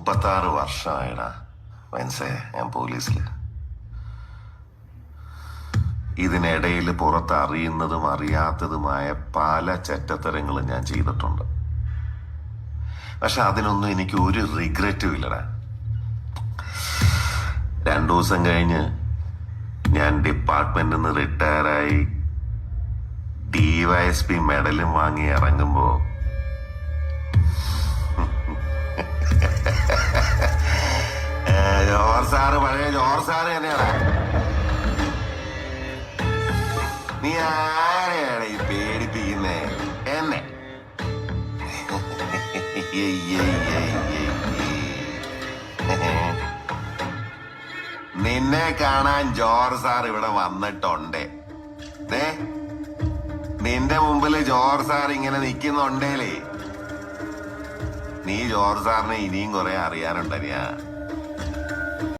36 വർഷമായിടാ മനസ്സേ ഞാൻ പോലീസില്. ഇതിനിടയിൽ പുറത്ത് അറിയുന്നതും അറിയാത്തതുമായ പല ചെറ്റത്തരങ്ങളും ഞാൻ ചെയ്തിട്ടുണ്ട്. പക്ഷെ അതിനൊന്നും എനിക്ക് ഒരു റിഗ്രറ്റും ഇല്ലടാ. 2 ദിവസം കഴിഞ്ഞ് ഞാൻ ഡിപ്പാർട്ട്മെന്റിൽ നിന്ന് റിട്ടയറായി DYSP മെഡലും വാങ്ങി ഇറങ്ങുമ്പോ ജോർ സാറ് പഴയ ജോർ സാറ് തന്നെയാണ്. നീ ആരെയാണ് ഈ പേടിപ്പിക്കുന്നേ എന്നെ? നിന്നെ കാണാൻ ജോർ സാർ ഇവിടെ വന്നിട്ടുണ്ട്. നിന്റെ മുമ്പില് ജോർ സാർ ഇങ്ങനെ നിക്കുന്നുണ്ടേലേ നീ ജോർ സാറിനെ ഇനിയും കുറെ അറിയാനുണ്ടറിയാ.